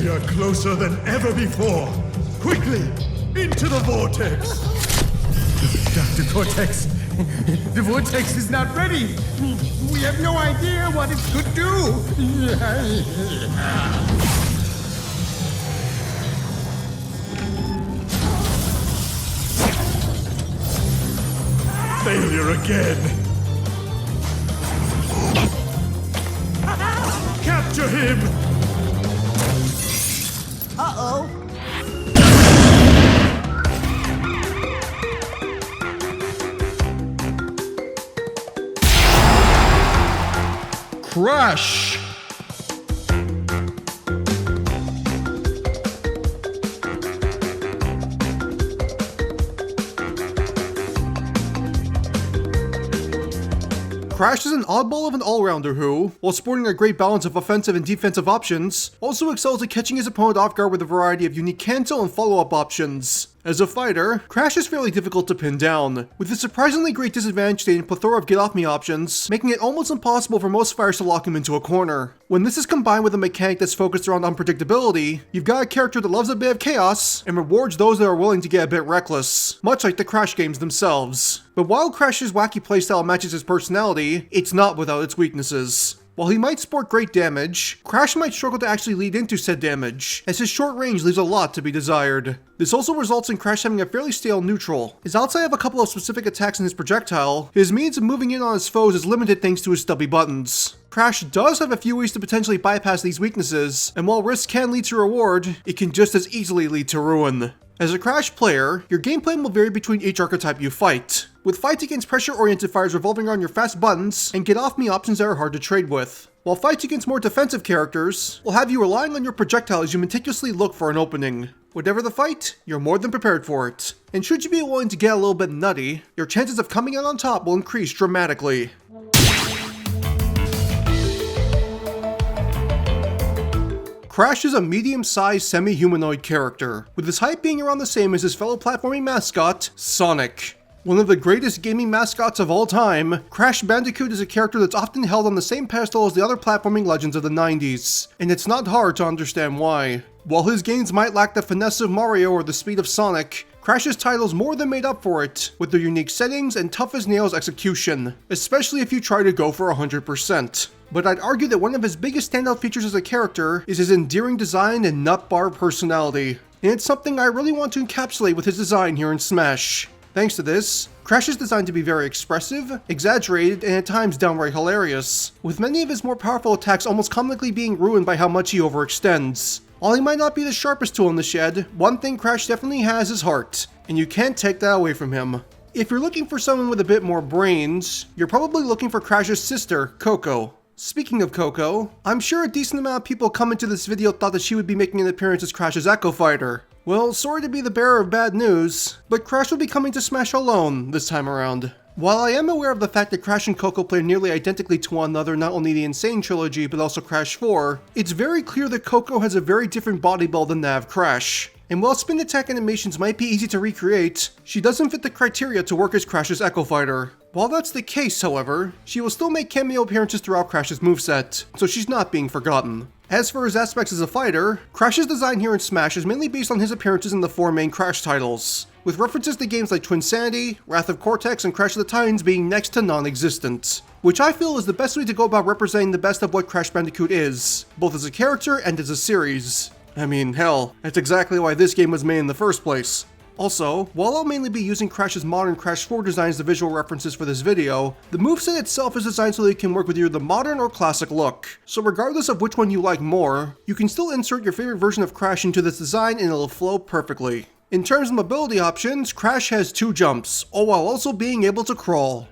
We are closer than ever before. Quickly, into the vortex. Dr. Cortex, the vortex is not ready. We have no idea what it could do. Failure again. Capture him! Uh-oh. Crush! Crash is an oddball of an all-rounder who, while sporting a great balance of offensive and defensive options, also excels at catching his opponent off guard with a variety of unique cancel and follow-up options. As a fighter, Crash is fairly difficult to pin down, with a surprisingly great disadvantage state and plethora of get-off-me options, making it almost impossible for most fighters to lock him into a corner. When this is combined with a mechanic that's focused around unpredictability, you've got a character that loves a bit of chaos and rewards those that are willing to get a bit reckless, much like the Crash games themselves. But while Crash's wacky playstyle matches his personality, it's not without its weaknesses. While he might sport great damage, Crash might struggle to actually lead into said damage, as his short range leaves a lot to be desired. This also results in Crash having a fairly stale neutral, as outside of a couple of specific attacks in his projectile, his means of moving in on his foes is limited thanks to his stubby buttons. Crash does have a few ways to potentially bypass these weaknesses, and while risk can lead to reward, it can just as easily lead to ruin. As a Crash player, your game plan will vary between each archetype you fight, with fights against pressure-oriented fighters revolving around your fast buttons and get-off-me options that are hard to trade with, while fights against more defensive characters will have you relying on your projectile as you meticulously look for an opening. Whatever the fight, you're more than prepared for it. And should you be willing to get a little bit nutty, your chances of coming out on top will increase dramatically. Crash is a medium-sized semi-humanoid character, with his height being around the same as his fellow platforming mascot, Sonic. One of the greatest gaming mascots of all time, Crash Bandicoot is a character that's often held on the same pedestal as the other platforming legends of the 90s, and it's not hard to understand why. While his games might lack the finesse of Mario or the speed of Sonic, Crash's titles more than made up for it, with their unique settings and tough-as-nails execution, especially if you try to go for 100%. But I'd argue that one of his biggest standout features as a character is his endearing design and nut-bar personality, and it's something I really want to encapsulate with his design here in Smash. Thanks to this, Crash is designed to be very expressive, exaggerated, and at times downright hilarious, with many of his more powerful attacks almost comically being ruined by how much he overextends. While he might not be the sharpest tool in the shed, one thing Crash definitely has is heart, and you can't take that away from him. If you're looking for someone with a bit more brains, you're probably looking for Crash's sister, Coco. Speaking of Coco, I'm sure a decent amount of people coming to this video thought that she would be making an appearance as Crash's Echo Fighter. Well, sorry to be the bearer of bad news, but Crash will be coming to Smash alone this time around. While I am aware of the fact that Crash and Coco play nearly identically to one another, not only the N.Sane Trilogy but also Crash 4, it's very clear that Coco has a very different body build than that of Crash. And while spin attack animations might be easy to recreate, she doesn't fit the criteria to work as Crash's Echo Fighter. While that's the case, however, she will still make cameo appearances throughout Crash's moveset, so she's not being forgotten. As for his aspects as a fighter, Crash's design here in Smash is mainly based on his appearances in the 4 main Crash titles, with references to games like Twinsanity, Wrath of Cortex, and Crash of the Titans being next to non-existent, which I feel is the best way to go about representing the best of what Crash Bandicoot is, both as a character and as a series. I mean, hell, that's exactly why this game was made in the first place. Also, while I'll mainly be using Crash's modern Crash 4 design as the visual references for this video, the moveset itself is designed so that it can work with either the modern or classic look. So regardless of which one you like more, you can still insert your favorite version of Crash into this design and it'll flow perfectly. In terms of mobility options, Crash has 2 jumps, all while also being able to crawl.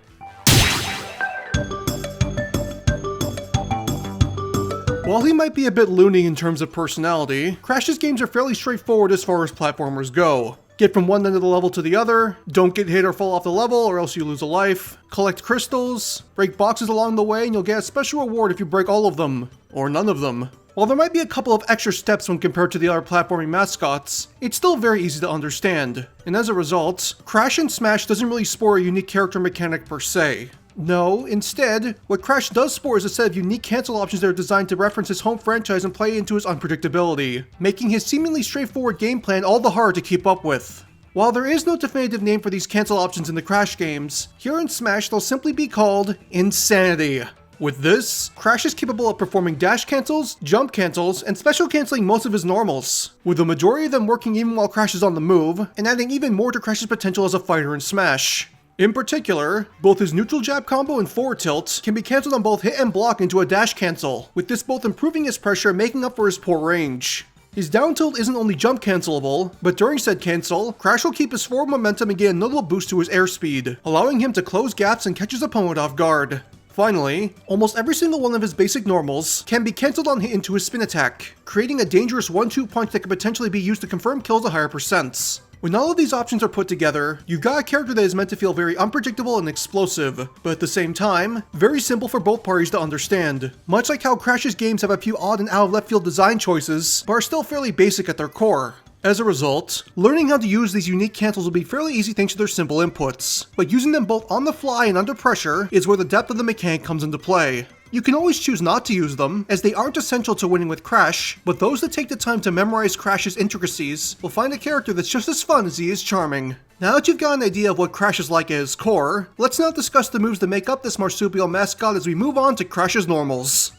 While he might be a bit loony in terms of personality, Crash's games are fairly straightforward as far as platformers go. Get from one end of the level to the other, don't get hit or fall off the level or else you lose a life, collect crystals, break boxes along the way and you'll get a special reward if you break all of them, or none of them. While there might be a couple of extra steps when compared to the other platforming mascots, it's still very easy to understand, and as a result, Crash in Smash doesn't really sport a unique character mechanic per se. No, instead, what Crash does sport is a set of unique cancel options that are designed to reference his home franchise and play into his unpredictability, making his seemingly straightforward game plan all the harder to keep up with. While there is no definitive name for these cancel options in the Crash games, here in Smash they'll simply be called Insanity. With this, Crash is capable of performing dash cancels, jump cancels, and special canceling most of his normals, with the majority of them working even while Crash is on the move, and adding even more to Crash's potential as a fighter in Smash. In particular, both his neutral jab combo and forward tilt can be cancelled on both hit and block into a dash cancel, with this both improving his pressure and making up for his poor range. His down tilt isn't only jump cancelable, but during said cancel, Crash will keep his forward momentum and gain a notable boost to his airspeed, allowing him to close gaps and catch his opponent off guard. Finally, almost every single one of his basic normals can be cancelled on hit into his spin attack, creating a dangerous 1-2 punch that could potentially be used to confirm kills at higher percents. When all of these options are put together, you've got a character that is meant to feel very unpredictable and explosive, but at the same time, very simple for both parties to understand. Much like how Crash's games have a few odd and out of left field design choices, but are still fairly basic at their core. As a result, learning how to use these unique cancels will be fairly easy thanks to their simple inputs, but using them both on the fly and under pressure is where the depth of the mechanic comes into play. You can always choose not to use them, as they aren't essential to winning with Crash, but those that take the time to memorize Crash's intricacies will find a character that's just as fun as he is charming. Now that you've got an idea of what Crash is like at his core, let's now discuss the moves that make up this marsupial mascot as we move on to Crash's normals.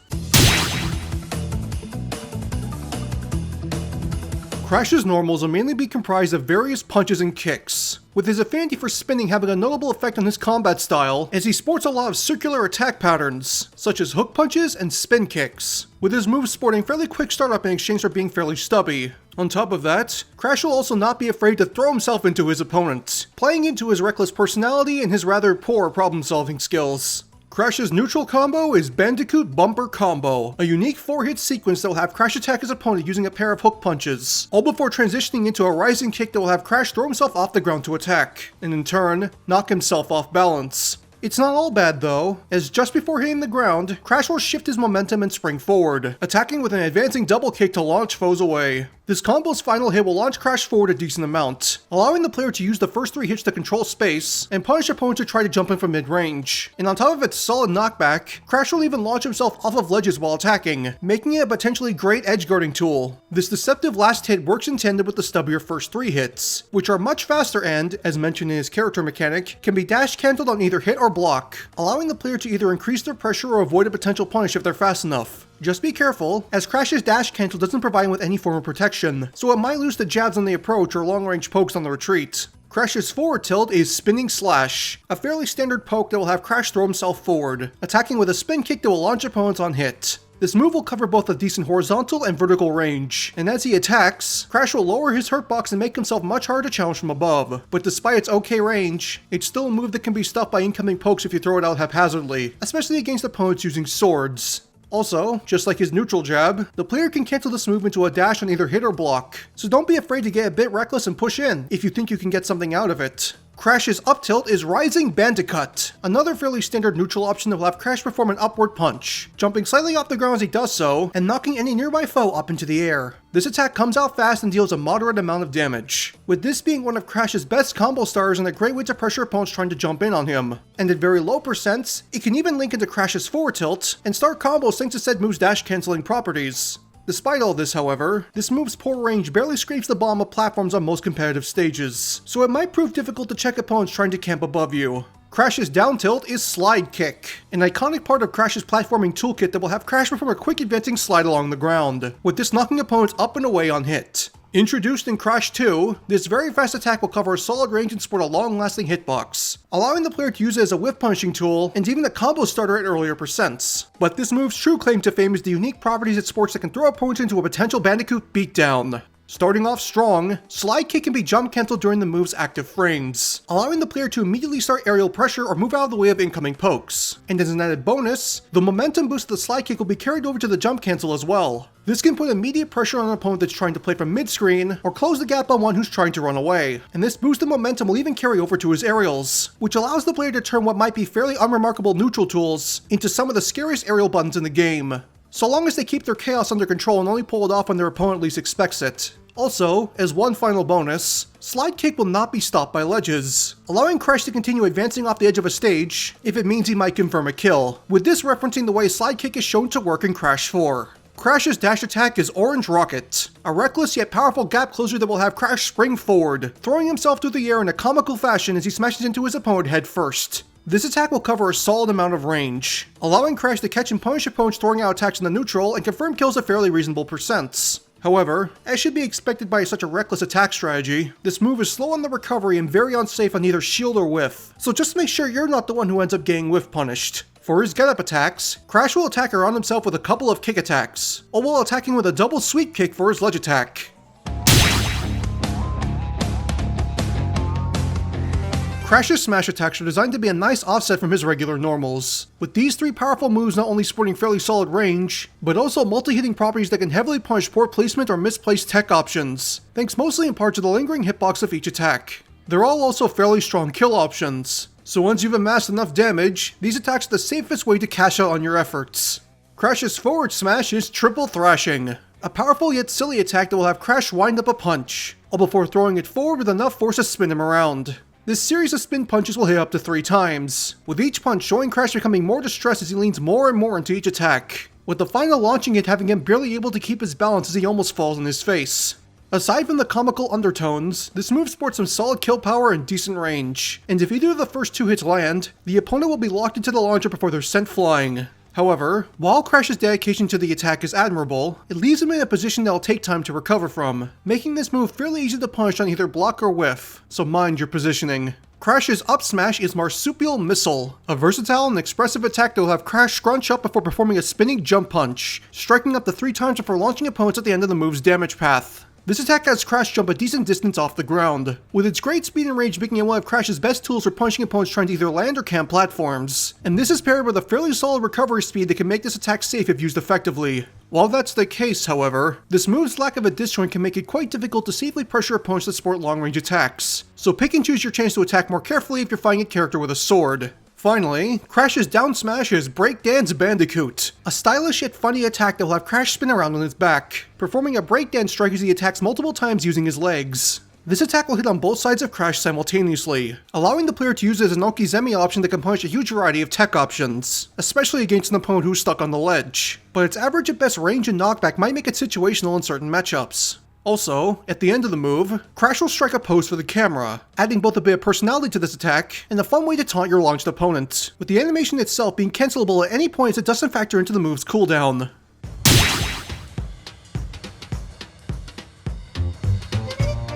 Crash's normals will mainly be comprised of various punches and kicks, with his affinity for spinning having a notable effect on his combat style, as he sports a lot of circular attack patterns, such as hook punches and spin kicks, with his moves sporting fairly quick startup in exchange for being fairly stubby. On top of that, Crash will also not be afraid to throw himself into his opponent, playing into his reckless personality and his rather poor problem-solving skills. Crash's neutral combo is Bandicoot Bumper Combo, a unique 4-hit sequence that will have Crash attack his opponent using a pair of hook punches, all before transitioning into a rising kick that will have Crash throw himself off the ground to attack, and in turn, knock himself off balance. It's not all bad though, as just before hitting the ground, Crash will shift his momentum and spring forward, attacking with an advancing double kick to launch foes away. This combo's final hit will launch Crash forward a decent amount, allowing the player to use the first 3 hits to control space and punish opponents who try to jump in from mid-range. And on top of its solid knockback, Crash will even launch himself off of ledges while attacking, making it a potentially great edge guarding tool. This deceptive last hit works in tandem with the stubbier first 3 hits, which are much faster and, as mentioned in his character mechanic, can be dash cancelled on either hit or block, allowing the player to either increase their pressure or avoid a potential punish if they're fast enough. Just be careful, as Crash's dash cancel doesn't provide him with any form of protection, so it might lose the jabs on the approach or long-range pokes on the retreat. Crash's forward tilt is Spinning Slash, a fairly standard poke that will have Crash throw himself forward, attacking with a spin kick that will launch opponents on hit. This move will cover both a decent horizontal and vertical range, and as he attacks, Crash will lower his hurt box and make himself much harder to challenge from above. But despite its okay range, it's still a move that can be stopped by incoming pokes if you throw it out haphazardly, especially against opponents using swords. Also, just like his neutral jab, the player can cancel this move into a dash on either hit or block, so don't be afraid to get a bit reckless and push in if you think you can get something out of it. Crash's up tilt is Rising Bandicoot, another fairly standard neutral option that will have Crash perform an upward punch, jumping slightly off the ground as he does so, and knocking any nearby foe up into the air. This attack comes out fast and deals a moderate amount of damage, with this being one of Crash's best combo stars and a great way to pressure opponents trying to jump in on him. And at very low percents, it can even link into Crash's forward tilt and start combos thanks to said move's dash cancelling properties. Despite all this, however, this move's poor range barely scrapes the bottom of platforms on most competitive stages, so it might prove difficult to check opponents trying to camp above you. Crash's down tilt is Slide Kick, an iconic part of Crash's platforming toolkit that will have Crash perform a quick advancing slide along the ground, with this knocking opponents up and away on hit. Introduced in Crash 2, this very fast attack will cover a solid range and sport a long-lasting hitbox, allowing the player to use it as a whiff punishing tool and even a combo starter at earlier percents. But this move's true claim to fame is the unique properties it sports that can throw opponents into a potential Bandicoot beatdown. Starting off strong, Slide Kick can be jump cancelled during the move's active frames, allowing the player to immediately start aerial pressure or move out of the way of incoming pokes. And as an added bonus, the momentum boost of the Slide Kick will be carried over to the jump cancel as well. This can put immediate pressure on an opponent that's trying to play from mid-screen, or close the gap on one who's trying to run away. And this boost of momentum will even carry over to his aerials, which allows the player to turn what might be fairly unremarkable neutral tools into some of the scariest aerial buttons in the game, so long as they keep their chaos under control and only pull it off when their opponent least expects it. Also, as one final bonus, slide kick will not be stopped by ledges, allowing Crash to continue advancing off the edge of a stage if it means he might confirm a kill, with this referencing the way slide kick is shown to work in Crash 4. Crash's dash attack is Orange Rocket, a reckless yet powerful gap closer that will have Crash spring forward, throwing himself through the air in a comical fashion as he smashes into his opponent head first. This attack will cover a solid amount of range, allowing Crash to catch and punish opponents throwing out attacks in the neutral and confirm kills at fairly reasonable percents. However, as should be expected by such a reckless attack strategy, this move is slow on the recovery and very unsafe on either shield or whiff, so just make sure you're not the one who ends up getting whiff punished. For his get-up attacks, Crash will attack around himself with a couple of kick attacks, all while attacking with a double sweep kick for his ledge attack. Crash's smash attacks are designed to be a nice offset from his regular normals, with these three powerful moves not only sporting fairly solid range, but also multi-hitting properties that can heavily punish poor placement or misplaced tech options, thanks mostly in part to the lingering hitbox of each attack. They're all also fairly strong kill options, so once you've amassed enough damage, these attacks are the safest way to cash out on your efforts. Crash's forward smash is Triple Thrashing, a powerful yet silly attack that will have Crash wind up a punch, all before throwing it forward with enough force to spin him around. This series of spin punches will hit up to 3 times, with each punch showing Crash becoming more distressed as he leans more and more into each attack, with the final launching hit having him barely able to keep his balance as he almost falls on his face. Aside from the comical undertones, this move sports some solid kill power and decent range, and if either of the first 2 hits land, the opponent will be locked into the launcher before they're sent flying. However, while Crash's dedication to the attack is admirable, it leaves him in a position that will take time to recover from, making this move fairly easy to punish on either block or whiff, so mind your positioning. Crash's up smash is Marsupial Missile, a versatile and expressive attack that will have Crash scrunch up before performing a spinning jump punch, striking up to 3 times before launching opponents at the end of the move's damage path. This attack has Crash jump a decent distance off the ground, with its great speed and range making it one of Crash's best tools for punishing opponents trying to either land or camp platforms, and this is paired with a fairly solid recovery speed that can make this attack safe if used effectively. While that's the case, however, this move's lack of a disjoint can make it quite difficult to safely pressure opponents that sport long-range attacks, so pick and choose your chance to attack more carefully if you're fighting a character with a sword. Finally, Crash's down smash is Breakdance Bandicoot, a stylish yet funny attack that will have Crash spin around on his back, performing a breakdance strike as he attacks multiple times using his legs. This attack will hit on both sides of Crash simultaneously, allowing the player to use it as an Okizeme option that can punish a huge variety of tech options, especially against an opponent who's stuck on the ledge, but its average at best range and knockback might make it situational in certain matchups. Also, at the end of the move, Crash will strike a pose for the camera, adding both a bit of personality to this attack and a fun way to taunt your launched opponent, with the animation itself being cancelable at any point as it doesn't factor into the move's cooldown.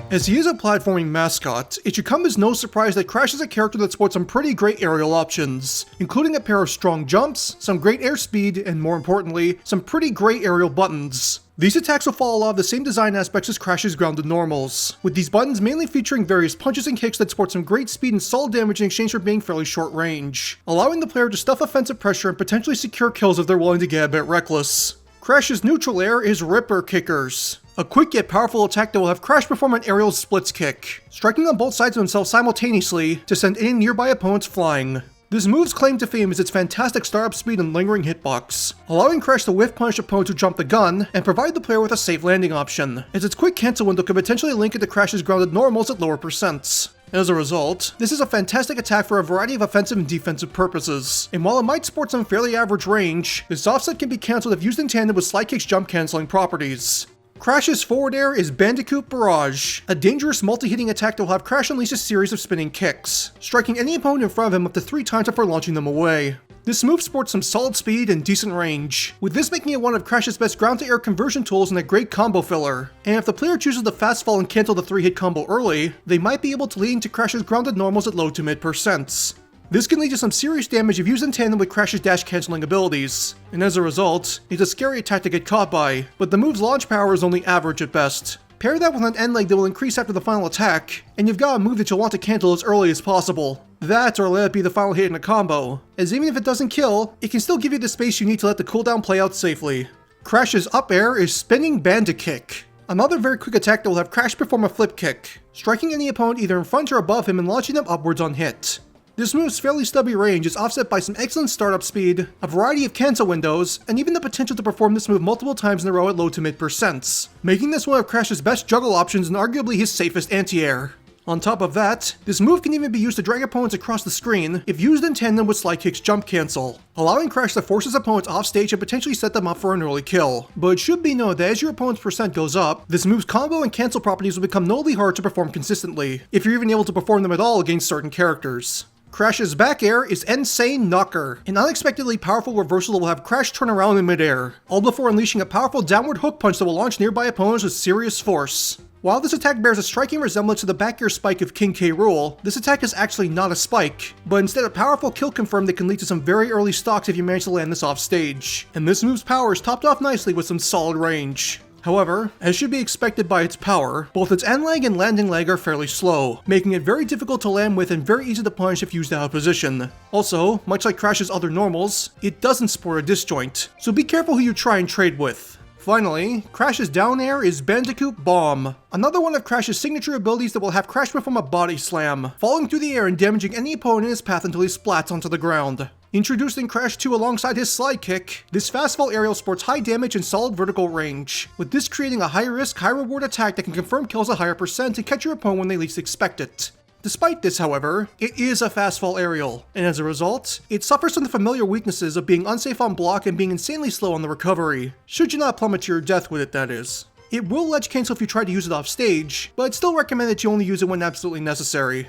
As he is a platforming mascot, it should come as no surprise that Crash is a character that sports some pretty great aerial options, including a pair of strong jumps, some great airspeed, and more importantly, some pretty great aerial buttons. These attacks will follow a lot of the same design aspects as Crash's grounded normals, with these buttons mainly featuring various punches and kicks that sport some great speed and solid damage in exchange for being fairly short range, allowing the player to stuff offensive pressure and potentially secure kills if they're willing to get a bit reckless. Crash's neutral air is Ripper Kickers, a quick yet powerful attack that will have Crash perform an aerial splits kick, striking on both sides of himself simultaneously to send any nearby opponents flying. This move's claim to fame is its fantastic startup speed and lingering hitbox, allowing Crash to whiff punish opponents who jump the gun and provide the player with a safe landing option, as its quick cancel window could potentially link it to Crash's grounded normals at lower percents. As a result, this is a fantastic attack for a variety of offensive and defensive purposes, and while it might sport some fairly average range, this offset can be cancelled if used in tandem with slide kick's jump cancelling properties. Crash's forward air is Bandicoot Barrage, a dangerous multi-hitting attack that will have Crash unleash a series of spinning kicks, striking any opponent in front of him up to 3 times before launching them away. This move sports some solid speed and decent range, with this making it one of Crash's best ground-to-air conversion tools and a great combo filler. And if the player chooses to fast fall and cancel the 3-hit combo early, they might be able to lead into Crash's grounded normals at low to mid percents. This can lead to some serious damage if used in tandem with Crash's dash cancelling abilities, and as a result, it's a scary attack to get caught by, but the move's launch power is only average at best. Pair that with an end leg that will increase after the final attack, and you've got a move that you'll want to cancel as early as possible. That, or let it be the final hit in a combo, as even if it doesn't kill, it can still give you the space you need to let the cooldown play out safely. Crash's up air is Spinning Bandikick, another very quick attack that will have Crash perform a flip kick, striking any opponent either in front or above him and launching them upwards on hit. This move's fairly stubby range is offset by some excellent startup speed, a variety of cancel windows, and even the potential to perform this move multiple times in a row at low to mid percents, making this one of Crash's best juggle options and arguably his safest anti-air. On top of that, this move can even be used to drag opponents across the screen if used in tandem with Slide Kick's jump cancel, allowing Crash to force his opponents off stage and potentially set them up for an early kill. But it should be noted that as your opponent's percent goes up, this move's combo and cancel properties will become notably hard to perform consistently, if you're even able to perform them at all against certain characters. Crash's back air is N.Sane Knocker, an unexpectedly powerful reversal that will have Crash turn around in midair, all before unleashing a powerful downward hook punch that will launch nearby opponents with serious force. While this attack bears a striking resemblance to the back air spike of King K. Rool, this attack is actually not a spike, but instead a powerful kill confirm that can lead to some very early stocks if you manage to land this off stage. And this move's power is topped off nicely with some solid range. However, as should be expected by its power, both its end leg and landing leg are fairly slow, making it very difficult to land with and very easy to punish if used out of position. Also, much like Crash's other normals, it doesn't sport a disjoint, so be careful who you try and trade with. Finally, Crash's down air is Bandicoot Bomb, another one of Crash's signature abilities that will have Crash perform a body slam, falling through the air and damaging any opponent in his path until he splats onto the ground. Introduced in Crash 2 alongside his slide kick, this fastfall aerial sports high damage and solid vertical range, with this creating a high risk, high reward attack that can confirm kills a higher percent and catch your opponent when they least expect it. Despite this, however, it is a fastfall aerial, and as a result, it suffers from the familiar weaknesses of being unsafe on block and being insanely slow on the recovery, should you not plummet to your death with it, that is. It will ledge cancel if you try to use it off stage, but I'd still recommend that you only use it when absolutely necessary.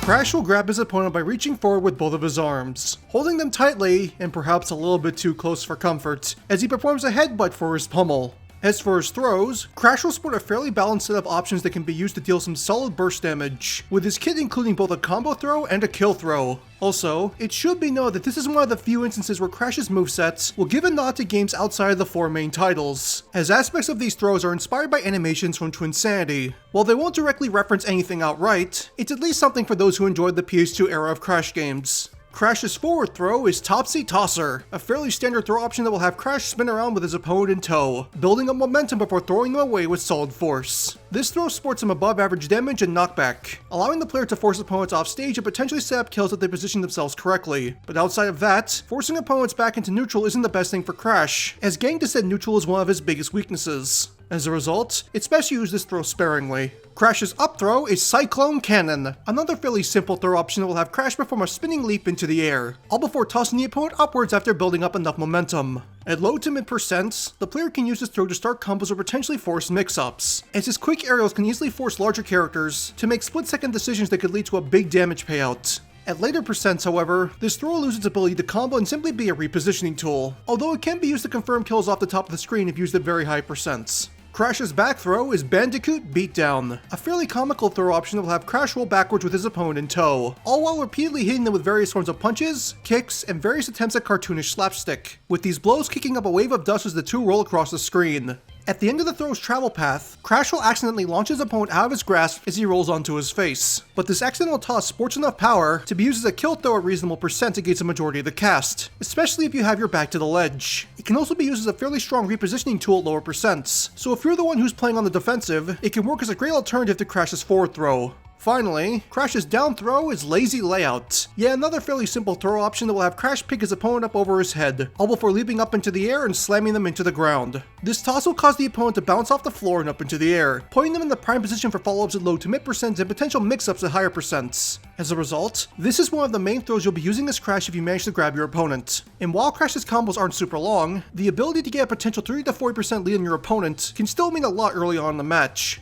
Crash will grab his opponent by reaching forward with both of his arms, holding them tightly and perhaps a little bit too close for comfort, as he performs a headbutt for his pummel. As for his throws, Crash will sport a fairly balanced set of options that can be used to deal some solid burst damage, with his kit including both a combo throw and a kill throw. Also, it should be noted that this is one of the few instances where Crash's movesets will give a nod to games outside of the 4 main titles, as aspects of these throws are inspired by animations from Twinsanity. While they won't directly reference anything outright, it's at least something for those who enjoyed the PS2 era of Crash games. Crash's forward throw is Topsy Tosser, a fairly standard throw option that will have Crash spin around with his opponent in tow, building up momentum before throwing them away with solid force. This throw sports some above average damage and knockback, allowing the player to force opponents off stage and potentially set up kills if they position themselves correctly. But outside of that, forcing opponents back into neutral isn't the best thing for Crash, as getting to set neutral is one of his biggest weaknesses. As a result, it's best to use this throw sparingly. Crash's up throw is Cyclone Cannon, another fairly simple throw option that will have Crash perform a spinning leap into the air, all before tossing the opponent upwards after building up enough momentum. At low to mid percents, the player can use this throw to start combos or potentially force mix-ups, as his quick aerials can easily force larger characters to make split-second decisions that could lead to a big damage payout. At later percents, however, this throw will lose its ability to combo and simply be a repositioning tool, although it can be used to confirm kills off the top of the screen if used at very high percents. Crash's back throw is Bandicoot Beatdown, a fairly comical throw option that will have Crash roll backwards with his opponent in tow, all while repeatedly hitting them with various forms of punches, kicks, and various attempts at cartoonish slapstick, with these blows kicking up a wave of dust as the two roll across the screen. At the end of the throw's travel path, Crash will accidentally launch his opponent out of his grasp as he rolls onto his face, but this accidental toss sports enough power to be used as a kill throw at reasonable percent against a majority of the cast, especially if you have your back to the ledge. It can also be used as a fairly strong repositioning tool at lower percents, so if you're the one who's playing on the defensive, it can work as a great alternative to Crash's forward throw. Finally, Crash's down throw is Lazy Layout. Yeah, another fairly simple throw option that will have Crash pick his opponent up over his head, all before leaping up into the air and slamming them into the ground. This toss will cause the opponent to bounce off the floor and up into the air, putting them in the prime position for follow-ups at low to mid percents and potential mix-ups at higher percents. As a result, this is one of the main throws you'll be using as Crash if you manage to grab your opponent. And while Crash's combos aren't super long, the ability to get a potential 30 to 40% lead on your opponent can still mean a lot early on in the match.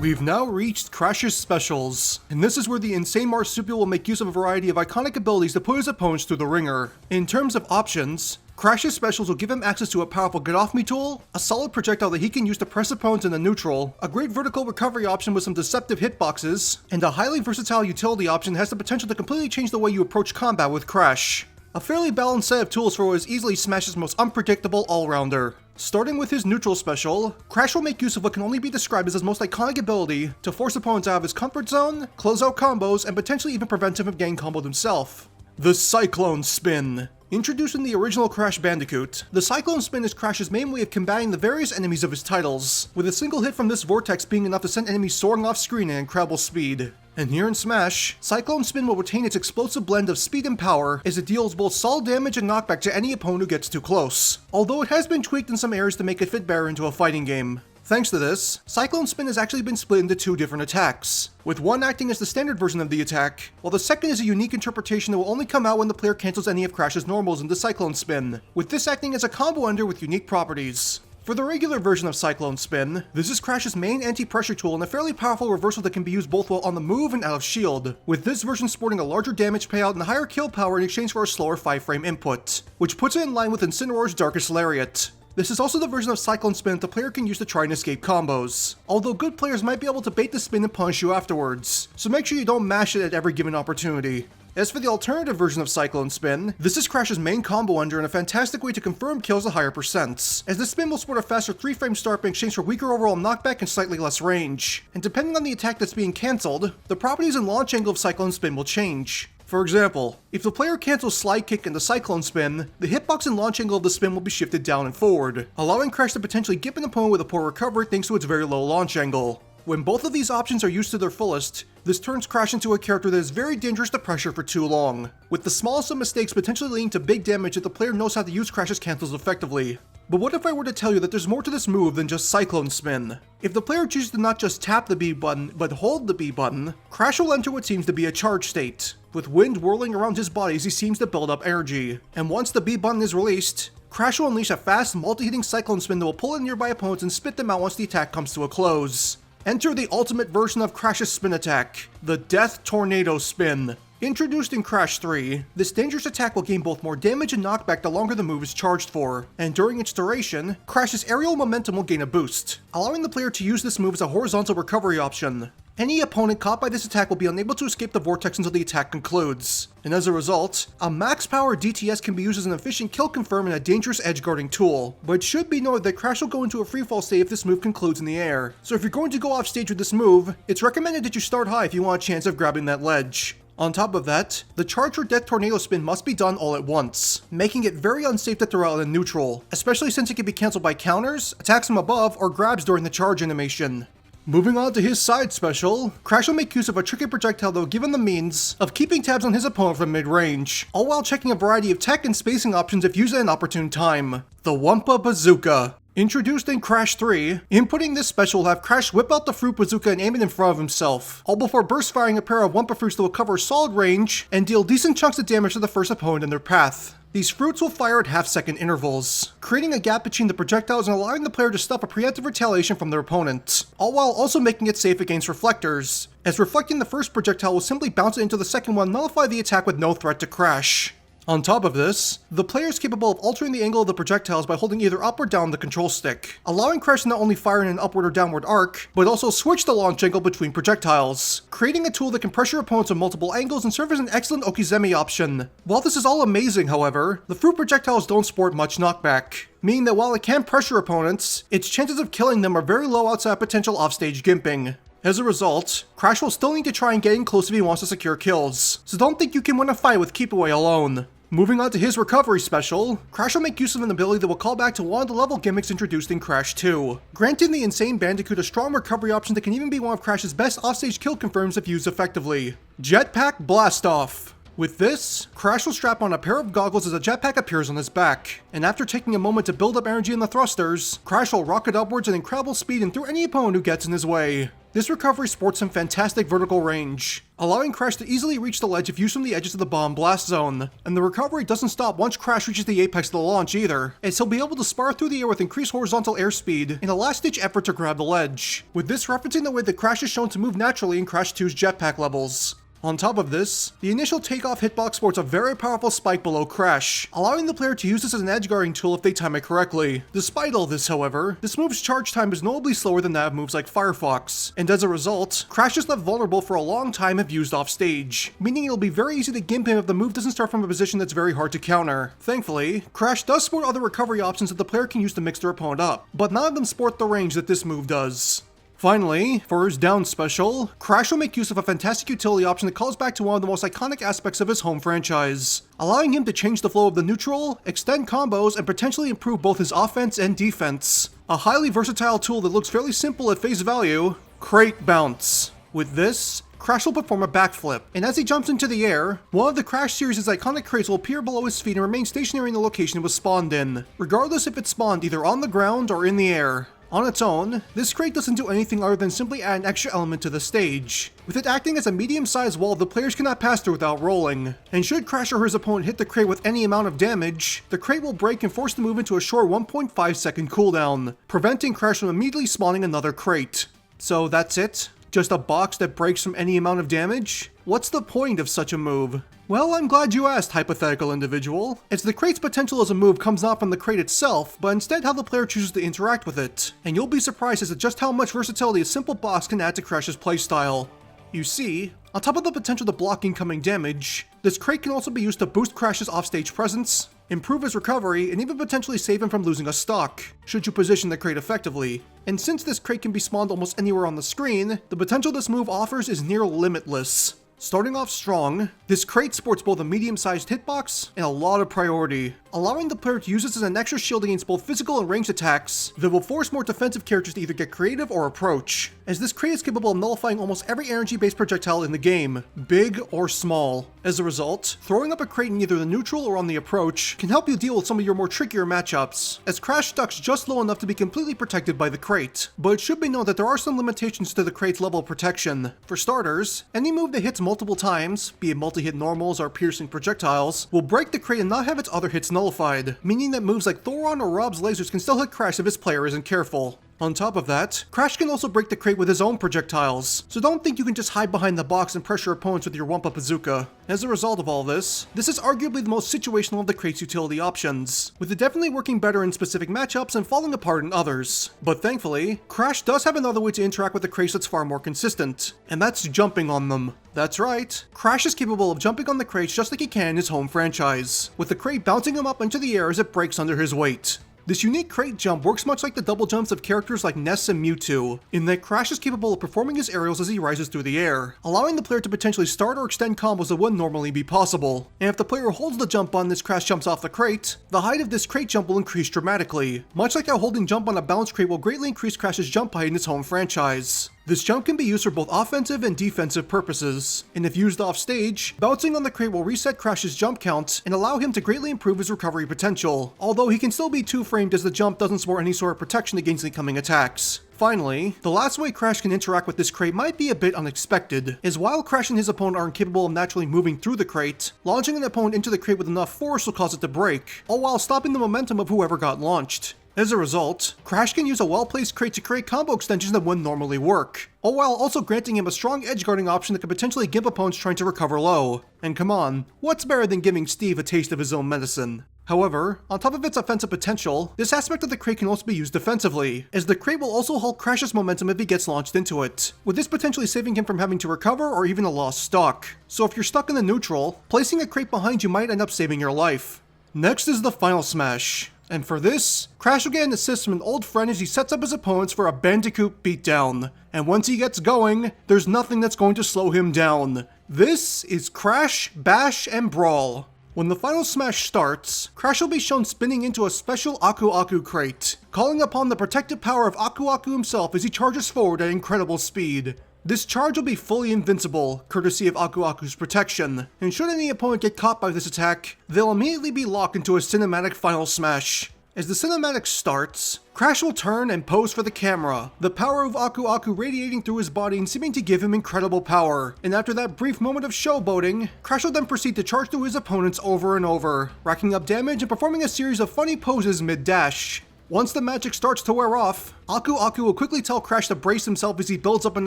We've now reached Crash's specials, and this is where the N.Sane Marsupial will make use of a variety of iconic abilities to put his opponents through the ringer. In terms of options, Crash's specials will give him access to a powerful Get Off Me tool, a solid projectile that he can use to press opponents into neutral, a great vertical recovery option with some deceptive hitboxes, and a highly versatile utility option that has the potential to completely change the way you approach combat with Crash. A fairly balanced set of tools for what is easily Smash's most unpredictable all-rounder. Starting with his neutral special, Crash will make use of what can only be described as his most iconic ability to force opponents out of his comfort zone, close out combos, and potentially even prevent him from getting comboed himself. The Cyclone Spin. Introduced in the original Crash Bandicoot, the Cyclone Spin is Crash's main way of combating the various enemies of his titles, with a single hit from this vortex being enough to send enemies soaring off screen at incredible speed. And here in Smash, Cyclone Spin will retain its explosive blend of speed and power as it deals both solid damage and knockback to any opponent who gets too close, although it has been tweaked in some areas to make it fit better into a fighting game. Thanks to this, Cyclone Spin has actually been split into 2 different attacks, with one acting as the standard version of the attack, while the second is a unique interpretation that will only come out when the player cancels any of Crash's normals into Cyclone Spin, with this acting as a combo ender with unique properties. For the regular version of Cyclone Spin, this is Crash's main anti-pressure tool and a fairly powerful reversal that can be used both while on the move and out of shield, with this version sporting a larger damage payout and higher kill power in exchange for a slower 5-frame input, which puts it in line with Incineroar's Darkest Lariat. This is also the version of Cyclone Spin that the player can use to try and escape combos, although good players might be able to bait the spin and punish you afterwards, so make sure you don't mash it at every given opportunity. As for the alternative version of Cyclone Spin, this is Crash's main combo ender and a fantastic way to confirm kills at higher percents, as the spin will sport a faster 3-frame start in exchange for weaker overall knockback and slightly less range, and depending on the attack that's being cancelled, the properties and launch angle of Cyclone Spin will change. For example, if the player cancels Slide Kick into Cyclone Spin, the hitbox and launch angle of the spin will be shifted down and forward, allowing Crash to potentially gip an opponent with a poor recovery thanks to its very low launch angle. When both of these options are used to their fullest, this turns Crash into a character that is very dangerous to pressure for too long, with the smallest of mistakes potentially leading to big damage if the player knows how to use Crash's cancels effectively. But what if I were to tell you that there's more to this move than just Cyclone Spin? If the player chooses to not just tap the B button, but hold the B button, Crash will enter what seems to be a charge state, with wind whirling around his body as he seems to build up energy. And once the B button is released, Crash will unleash a fast, multi-hitting Cyclone Spin that will pull in nearby opponents and spit them out once the attack comes to a close. Enter the ultimate version of Crash's spin attack, the Death Tornado Spin. Introduced in Crash 3, this dangerous attack will gain both more damage and knockback the longer the move is charged for, and during its duration, Crash's aerial momentum will gain a boost, allowing the player to use this move as a horizontal recovery option. Any opponent caught by this attack will be unable to escape the vortex until the attack concludes, and as a result, a max power DTS can be used as an efficient kill confirm and a dangerous edge guarding tool. But it should be noted that Crash will go into a freefall state if this move concludes in the air, so if you're going to go off stage with this move, it's recommended that you start high if you want a chance of grabbing that ledge. On top of that, the charge or Death Tornado Spin must be done all at once, making it very unsafe to throw out in neutral, especially since it can be cancelled by counters, attacks from above, or grabs during the charge animation. Moving on to his side special, Crash will make use of a tricky projectile that will give him the means of keeping tabs on his opponent from mid-range, all while checking a variety of tech and spacing options if used at an opportune time. The Wumpa Bazooka. Introduced in Crash 3, inputting this special will have Crash whip out the Fruit Bazooka and aim it in front of himself, all before burst firing a pair of Wumpa Fruits that will cover a solid range and deal decent chunks of damage to the first opponent in their path. These fruits will fire at half-second intervals, creating a gap between the projectiles and allowing the player to stop a preemptive retaliation from their opponent, all while also making it safe against reflectors, as reflecting the first projectile will simply bounce it into the second one and nullify the attack with no threat to Crash. On top of this, the player is capable of altering the angle of the projectiles by holding either up or down the control stick, allowing Crash to not only fire in an upward or downward arc, but also switch the launch angle between projectiles, creating a tool that can pressure opponents on multiple angles and serve as an excellent Okizeme option. While this is all amazing, however, the fruit projectiles don't sport much knockback, meaning that while it can pressure opponents, its chances of killing them are very low outside potential offstage gimping. As a result, Crash will still need to try and get in close if he wants to secure kills, so don't think you can win a fight with Keep Away alone. Moving on to his recovery special, Crash will make use of an ability that will call back to one of the level gimmicks introduced in Crash 2, granting the N.Sane Bandicoot a strong recovery option that can even be one of Crash's best offstage kill confirms if used effectively. Jetpack Blastoff. With this, Crash will strap on a pair of goggles as a jetpack appears on his back, and after taking a moment to build up energy in the thrusters, Crash will rocket upwards at incredible speed and through any opponent who gets in his way. This recovery sports some fantastic vertical range, allowing Crash to easily reach the ledge if used from the edges of the bomb blast zone, and the recovery doesn't stop once Crash reaches the apex of the launch either, as he'll be able to spar through the air with increased horizontal airspeed in a last-ditch effort to grab the ledge, with this referencing the way that Crash is shown to move naturally in Crash 2's jetpack levels. On top of this, the initial takeoff hitbox sports a very powerful spike below Crash, allowing the player to use this as an edge guarding tool if they time it correctly. Despite all this, however, this move's charge time is notably slower than that of moves like Firefox, and as a result, Crash is left vulnerable for a long time if used off stage, meaning it'll be very easy to gimp him if the move doesn't start from a position that's very hard to counter. Thankfully, Crash does sport other recovery options that the player can use to mix their opponent up, but none of them sport the range that this move does. Finally, for his down special, Crash will make use of a fantastic utility option that calls back to one of the most iconic aspects of his home franchise, allowing him to change the flow of the neutral, extend combos, and potentially improve both his offense and defense. A highly versatile tool that looks fairly simple at face value, Crate Bounce. With this, Crash will perform a backflip, and as he jumps into the air, one of the Crash series' iconic crates will appear below his feet and remain stationary in the location it was spawned in, regardless if it spawned either on the ground or in the air. On its own, this crate doesn't do anything other than simply add an extra element to the stage, with it acting as a medium-sized wall the players cannot pass through without rolling. And should Crash or his opponent hit the crate with any amount of damage, the crate will break and force the move into a short 1.5 second cooldown, preventing Crash from immediately spawning another crate. So that's it? Just a box that breaks from any amount of damage? What's the point of such a move? Well, I'm glad you asked, hypothetical individual, as the crate's potential as a move comes not from the crate itself, but instead how the player chooses to interact with it, and you'll be surprised as to just how much versatility a simple box can add to Crash's playstyle. You see, on top of the potential to block incoming damage, this crate can also be used to boost Crash's offstage presence, improve his recovery, and even potentially save him from losing a stock, should you position the crate effectively. And since this crate can be spawned almost anywhere on the screen, the potential this move offers is near limitless. Starting off strong, this crate sports both a medium-sized hitbox and a lot of priority, allowing the player to use this as an extra shield against both physical and ranged attacks that will force more defensive characters to either get creative or approach, as this crate is capable of nullifying almost every energy-based projectile in the game, big or small. As a result, throwing up a crate in either the neutral or on the approach can help you deal with some of your more trickier matchups, as Crash stucks just low enough to be completely protected by the crate. But it should be known that there are some limitations to the crate's level of protection. For starters, any move that hits multiple times, be it multi-hit normals or piercing projectiles, will break the crate and not have its other hits nullified, meaning that moves like Thoron or Rob's lasers can still hit Crash if his player isn't careful. On top of that, Crash can also break the crate with his own projectiles, so don't think you can just hide behind the box and pressure opponents with your Wumpa Bazooka. As a result of all this is arguably the most situational of the crate's utility options, with it definitely working better in specific matchups and falling apart in others. But thankfully, Crash does have another way to interact with the crates that's far more consistent, and that's jumping on them. That's right, Crash is capable of jumping on the crates just like he can in his home franchise, with the crate bouncing him up into the air as it breaks under his weight. This unique crate jump works much like the double jumps of characters like Ness and Mewtwo, in that Crash is capable of performing his aerials as he rises through the air, allowing the player to potentially start or extend combos that wouldn't normally be possible. And if the player holds the jump button as Crash jumps off the crate, the height of this crate jump will increase dramatically, much like how holding jump on a bounce crate will greatly increase Crash's jump height in his home franchise. This jump can be used for both offensive and defensive purposes, and if used off stage, bouncing on the crate will reset Crash's jump count and allow him to greatly improve his recovery potential, although he can still be two-framed as the jump doesn't support any sort of protection against incoming attacks. Finally, the last way Crash can interact with this crate might be a bit unexpected, as while Crash and his opponent are incapable of naturally moving through the crate, launching an opponent into the crate with enough force will cause it to break, all while stopping the momentum of whoever got launched. As a result, Crash can use a well-placed crate to create combo extensions that wouldn't normally work, all while also granting him a strong edge guarding option that could potentially gimp opponents trying to recover low. And come on, what's better than giving Steve a taste of his own medicine? However, on top of its offensive potential, this aspect of the crate can also be used defensively, as the crate will also halt Crash's momentum if he gets launched into it, with this potentially saving him from having to recover or even a lost stock. So if you're stuck in the neutral, placing a crate behind you might end up saving your life. Next is the final smash. And for this, Crash will get an assist from an old friend as he sets up his opponents for a Bandicoot beatdown. And once he gets going, there's nothing that's going to slow him down. This is Crash, Bash, and Brawl. When the final smash starts, Crash will be shown spinning into a special Aku Aku crate, calling upon the protective power of Aku Aku himself as he charges forward at incredible speed. This charge will be fully invincible, courtesy of Aku Aku's protection, and should any opponent get caught by this attack, they'll immediately be locked into a cinematic final smash. As the cinematic starts, Crash will turn and pose for the camera, the power of Aku Aku radiating through his body and seeming to give him incredible power. And after that brief moment of showboating, Crash will then proceed to charge through his opponents over and over, racking up damage and performing a series of funny poses mid-dash. Once the magic starts to wear off, Aku Aku will quickly tell Crash to brace himself as he builds up an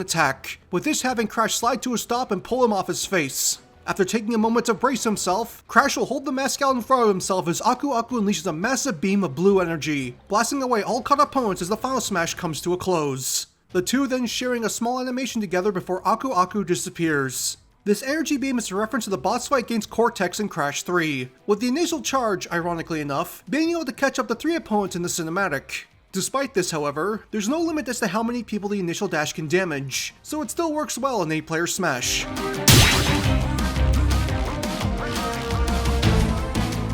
attack, with this having Crash slide to a stop and pull him off his face. After taking a moment to brace himself, Crash will hold the mask out in front of himself as Aku Aku unleashes a massive beam of blue energy, blasting away all caught opponents as the final smash comes to a close. The two then sharing a small animation together before Aku Aku disappears. This energy beam is a reference to the boss fight against Cortex in Crash 3, with the initial charge, ironically enough, being able to catch up to 3 opponents in the cinematic. Despite this, however, there's no limit as to how many people the initial dash can damage, so it still works well in 8-player Smash.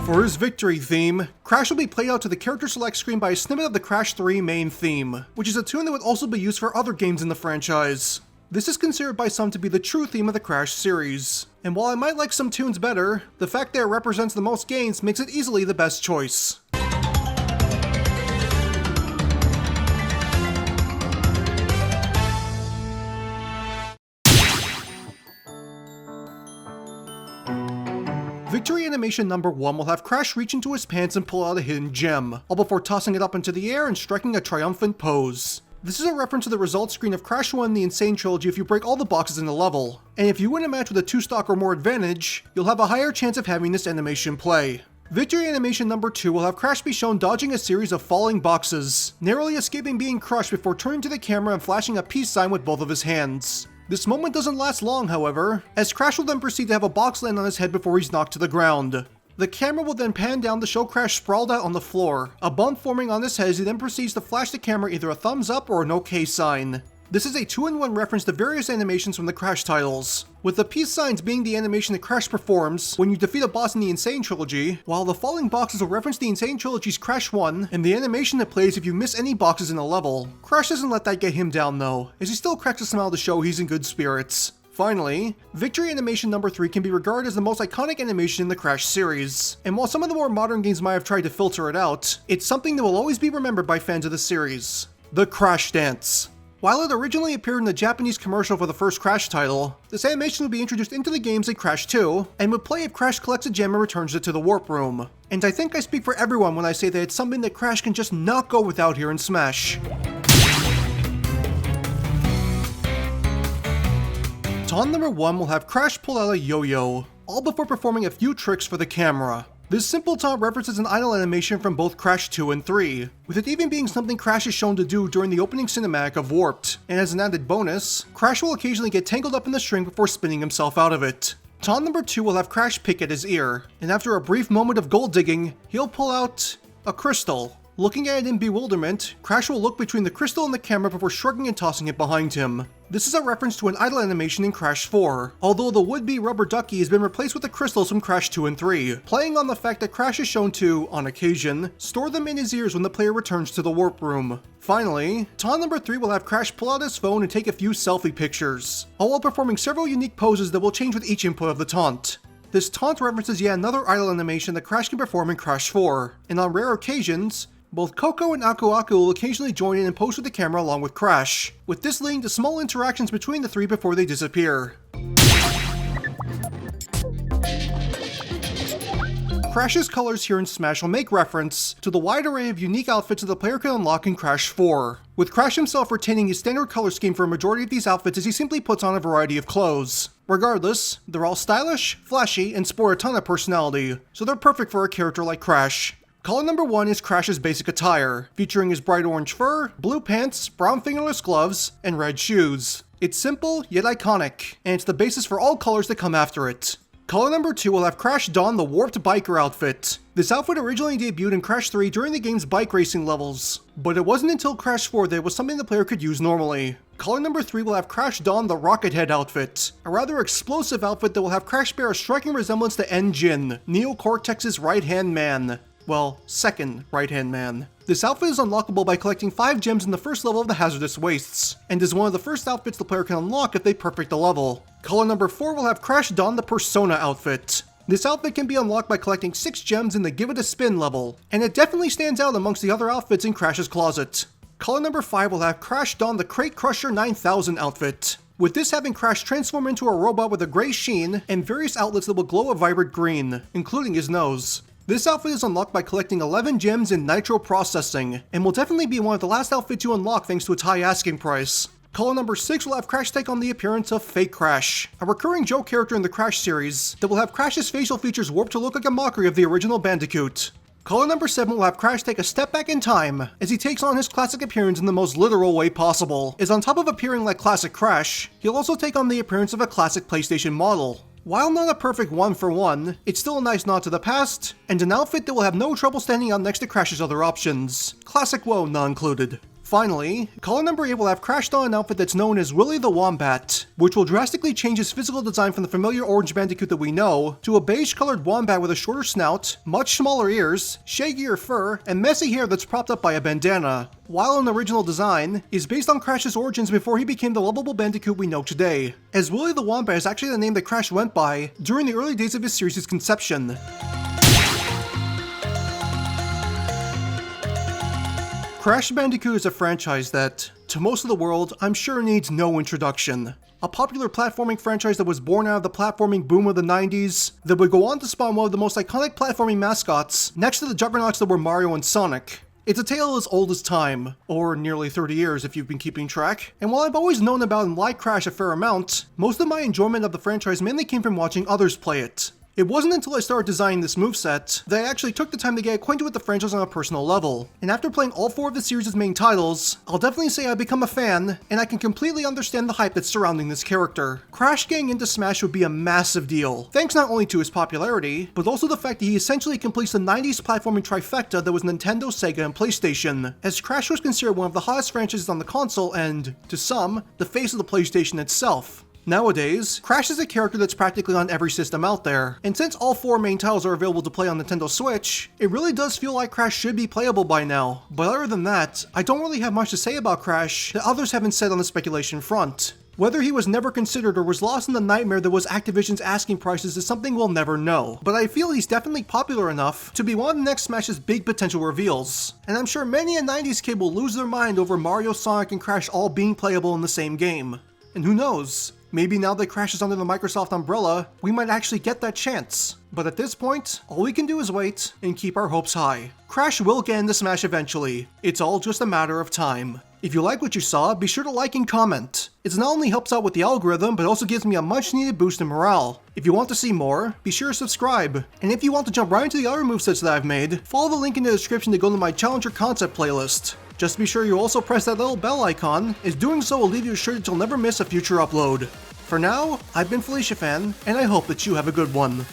For his victory theme, Crash will be played out to the character select screen by a snippet of the Crash 3 main theme, which is a tune that would also be used for other games in the franchise. This is considered by some to be the true theme of the Crash series, and while I might like some tunes better, the fact that it represents the most games makes it easily the best choice. Victory animation number 1 will have Crash reach into his pants and pull out a hidden gem, all before tossing it up into the air and striking a triumphant pose. This is a reference to the results screen of Crash 1 in the N.Sane Trilogy if you break all the boxes in the level, and if you win a match with a 2-stock or more advantage, you'll have a higher chance of having this animation play. Victory animation number 2 will have Crash be shown dodging a series of falling boxes, narrowly escaping being crushed before turning to the camera and flashing a peace sign with both of his hands. This moment doesn't last long, however, as Crash will then proceed to have a box land on his head before he's knocked to the ground. The camera will then pan down to show Crash sprawled out on the floor, a bump forming on his head as he then proceeds to flash the camera either a thumbs up or an OK sign. This is a 2-in-1 reference to various animations from the Crash titles, with the peace signs being the animation that Crash performs when you defeat a boss in the N.Sane Trilogy, while the falling boxes will reference the N.Sane Trilogy's Crash 1 and the animation that plays if you miss any boxes in a level. Crash doesn't let that get him down though, as he still cracks a smile to show he's in good spirits. Finally, Victory animation number 3 can be regarded as the most iconic animation in the Crash series, and while some of the more modern games might have tried to filter it out, it's something that will always be remembered by fans of the series. The Crash Dance. While it originally appeared in the Japanese commercial for the first Crash title, this animation would be introduced into the games in Crash 2, and would play if Crash collects a gem and returns it to the Warp Room. And I think I speak for everyone when I say that it's something that Crash can just not go without here in Smash. Taunt number 1 will have Crash pull out a yo-yo, all before performing a few tricks for the camera. This simple taunt references an idle animation from both Crash 2 and 3, with it even being something Crash is shown to do during the opening cinematic of Warped, and as an added bonus, Crash will occasionally get tangled up in the string before spinning himself out of it. Taunt number 2 will have Crash pick at his ear, and after a brief moment of gold digging, he'll pull out a crystal. Looking at it in bewilderment, Crash will look between the crystal and the camera before shrugging and tossing it behind him. This is a reference to an idle animation in Crash 4, although the would-be rubber ducky has been replaced with the crystals from Crash 2 and 3, playing on the fact that Crash is shown to, on occasion, store them in his ears when the player returns to the Warp Room. Finally, Taunt number 3 will have Crash pull out his phone and take a few selfie pictures, all while performing several unique poses that will change with each input of the taunt. This taunt references yet another idle animation that Crash can perform in Crash 4, and on rare occasions, both Coco and Aku Aku will occasionally join in and pose with the camera along with Crash, with this leading to small interactions between the three before they disappear. Crash's colors here in Smash will make reference to the wide array of unique outfits that the player can unlock in Crash 4, with Crash himself retaining his standard color scheme for a majority of these outfits as he simply puts on a variety of clothes. Regardless, they're all stylish, flashy, and sport a ton of personality, so they're perfect for a character like Crash. Color number 1 is Crash's basic attire, featuring his bright orange fur, blue pants, brown fingerless gloves, and red shoes. It's simple, yet iconic, and it's the basis for all colors that come after it. Color number 2 will have Crash don the Warped Biker outfit. This outfit originally debuted in Crash 3 during the game's bike racing levels, but it wasn't until Crash 4 that it was something the player could use normally. Color number 3 will have Crash don the Rocket Head outfit, a rather explosive outfit that will have Crash bear a striking resemblance to N.Jin, Neo Cortex's right-hand man. Well, second right-hand man. This outfit is unlockable by collecting 5 gems in the first level of the Hazardous Wastes, and is one of the first outfits the player can unlock if they perfect the level. Color number 4 will have Crash don the Persona outfit. This outfit can be unlocked by collecting 6 gems in the Give It a Spin level, and it definitely stands out amongst the other outfits in Crash's closet. Color number 5 will have Crash don the Crate Crusher 9000 outfit, with this having Crash transform into a robot with a gray sheen and various outlets that will glow a vibrant green, including his nose. This outfit is unlocked by collecting 11 gems in Nitro Processing, and will definitely be one of the last outfits you unlock thanks to its high asking price. Color number 6 will have Crash take on the appearance of Fake Crash, a recurring joke character in the Crash series that will have Crash's facial features warped to look like a mockery of the original Bandicoot. Color number 7 will have Crash take a step back in time as he takes on his classic appearance in the most literal way possible, as on top of appearing like classic Crash, he'll also take on the appearance of a classic PlayStation model. While not a perfect one-for-one, it's still a nice nod to the past, and an outfit that will have no trouble standing out next to Crash's other options. Classic Woah not included. Finally, caller number 8 will have Crash don an outfit that's known as Willy the Wombat, which will drastically change his physical design from the familiar orange Bandicoot that we know, to a beige-colored wombat with a shorter snout, much smaller ears, shaggier fur, and messy hair that's propped up by a bandana. While an original design is based on Crash's origins before he became the lovable Bandicoot we know today, as Willy the Wombat is actually the name that Crash went by during the early days of his series' conception. Crash Bandicoot is a franchise that, to most of the world, I'm sure needs no introduction. A popular platforming franchise that was born out of the platforming boom of the 90s, that would go on to spawn one of the most iconic platforming mascots, next to the juggernauts that were Mario and Sonic. It's a tale as old as time, or nearly 30 years if you've been keeping track, and while I've always known about and liked Crash a fair amount, most of my enjoyment of the franchise mainly came from watching others play it. It wasn't until I started designing this moveset that I actually took the time to get acquainted with the franchise on a personal level, and after playing all 4 of the series' main titles, I'll definitely say I've become a fan, and I can completely understand the hype that's surrounding this character. Crash getting into Smash would be a massive deal, thanks not only to his popularity, but also the fact that he essentially completes the 90s platforming trifecta that was Nintendo, SEGA, and PlayStation, as Crash was considered one of the hottest franchises on the console and, to some, the face of the PlayStation itself. Nowadays, Crash is a character that's practically on every system out there, and since all 4 main titles are available to play on Nintendo Switch, it really does feel like Crash should be playable by now. But other than that, I don't really have much to say about Crash that others haven't said on the speculation front. Whether he was never considered or was lost in the nightmare that was Activision's asking prices is something we'll never know, but I feel he's definitely popular enough to be one of the next Smash's big potential reveals. And I'm sure many a 90s kid will lose their mind over Mario, Sonic, and Crash all being playable in the same game. And who knows? Maybe now that Crash is under the Microsoft umbrella, we might actually get that chance. But at this point, all we can do is wait and keep our hopes high. Crash will get into Smash eventually. It's all just a matter of time. If you like what you saw, be sure to like and comment. It not only helps out with the algorithm, but also gives me a much needed boost in morale. If you want to see more, be sure to subscribe. And if you want to jump right into the other movesets that I've made, follow the link in the description to go to my Challenger Concept playlist. Just be sure you also press that little bell icon, as doing so will leave you assured that you'll never miss a future upload. For now, I've been Felicia Fan, and I hope that you have a good one.